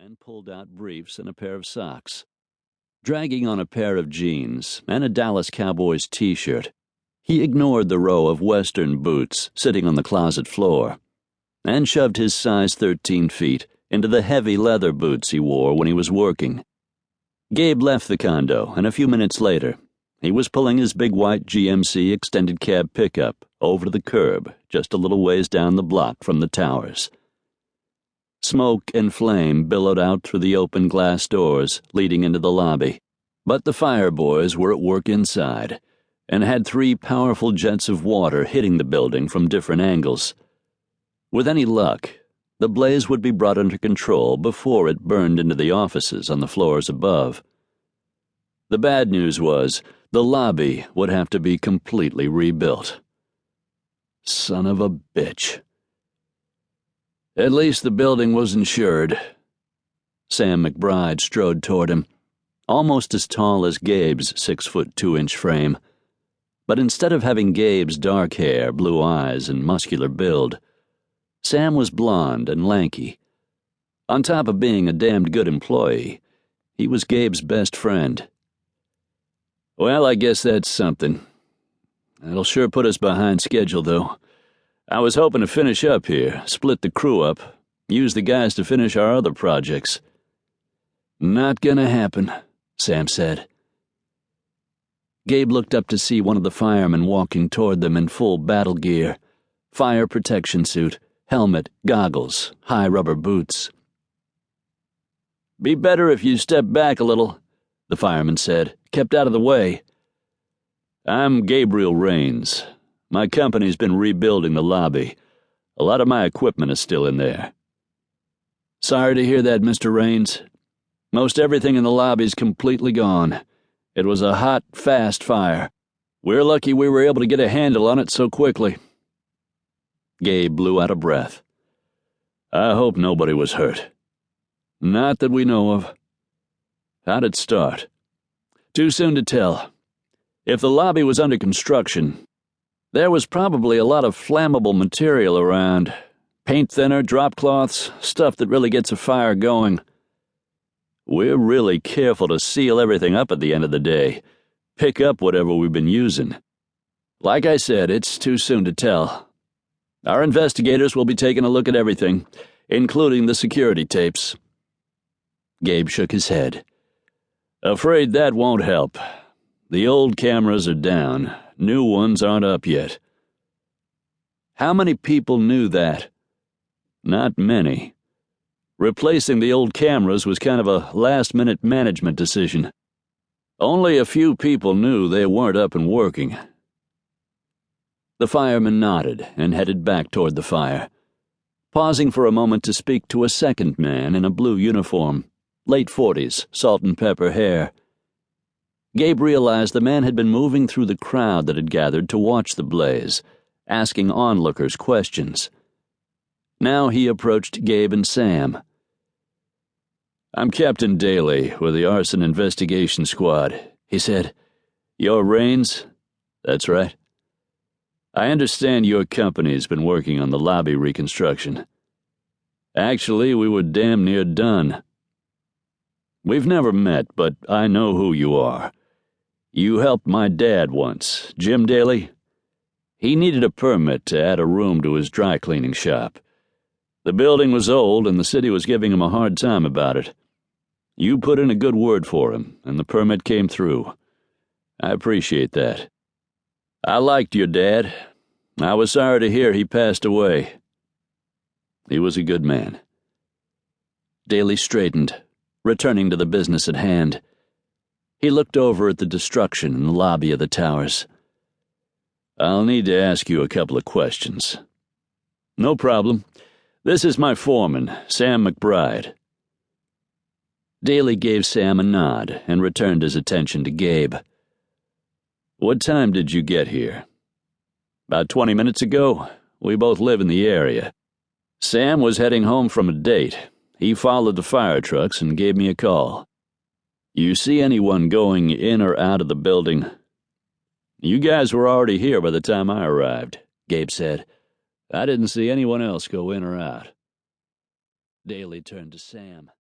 and pulled out briefs and a pair of socks. Dragging on a pair of jeans and a Dallas Cowboys t-shirt, he ignored the row of Western boots sitting on the closet floor and shoved his size 13 feet into the heavy leather boots he wore when he was working. Gabe left the condo, and a few minutes later, he was pulling his big white GMC extended cab pickup over to the curb just a little ways down the block from the towers. Smoke and flame billowed out through the open glass doors leading into the lobby, but the fire boys were at work inside and had 3 powerful jets of water hitting the building from different angles. With any luck, the blaze would be brought under control before it burned into the offices on the floors above. The bad news was the lobby would have to be completely rebuilt. Son of a bitch. At least the building was insured. Sam McBride strode toward him, almost as tall as Gabe's 6'2" frame. But instead of having Gabe's dark hair, blue eyes, and muscular build, Sam was blonde and lanky. On top of being a damned good employee, he was Gabe's best friend. Well, I guess that's something. That'll sure put us behind schedule, though. I was hoping to finish up here, split the crew up, use the guys to finish our other projects. Not gonna happen, Sam said. Gabe looked up to see one of the firemen walking toward them in full battle gear, fire protection suit, helmet, goggles, high rubber boots. Be better if you step back a little, the fireman said, kept out of the way. I'm Gabriel Raines. My company's been rebuilding the lobby. A lot of my equipment is still in there. Sorry to hear that, Mr. Raines. Most everything in the lobby's completely gone. It was a hot, fast fire. We're lucky we were able to get a handle on it so quickly. Gabe blew out a breath. I hope nobody was hurt. Not that we know of. How'd it start? Too soon to tell. If the lobby was under construction, there was probably a lot of flammable material around. Paint thinner, drop cloths, stuff that really gets a fire going. We're really careful to seal everything up at the end of the day. Pick up whatever we've been using. Like I said, it's too soon to tell. Our investigators will be taking a look at everything, including the security tapes. Gabe shook his head. Afraid that won't help. The old cameras are down. New ones aren't up yet. How many people knew that? Not many. Replacing the old cameras was kind of a last-minute management decision. Only a few people knew they weren't up and working. The fireman nodded and headed back toward the fire, pausing for a moment to speak to a second man in a blue uniform, late 40s, salt and pepper hair. Gabe realized the man had been moving through the crowd that had gathered to watch the blaze, asking onlookers questions. Now he approached Gabe and Sam. I'm Captain Daly with the Arson Investigation Squad, he said. You're Raines? That's right. I understand your company's been working on the lobby reconstruction. Actually, we were damn near done. We've never met, but I know who you are. You helped my dad once, Jim Daly. He needed a permit to add a room to his dry cleaning shop. The building was old and the city was giving him a hard time about it. You put in a good word for him, and the permit came through. I appreciate that. I liked your dad. I was sorry to hear he passed away. He was a good man. Daly straightened, returning to the business at hand. He looked over at the destruction in the lobby of the towers. I'll need to ask you a couple of questions. No problem. This is my foreman, Sam McBride. Daly gave Sam a nod and returned his attention to Gabe. What time did you get here? About 20 minutes ago. We both live in the area. Sam was heading home from a date. He followed the fire trucks and gave me a call. You see anyone going in or out of the building? You guys were already here by the time I arrived, Gabe said. I didn't see anyone else go in or out. Daly turned to Sam.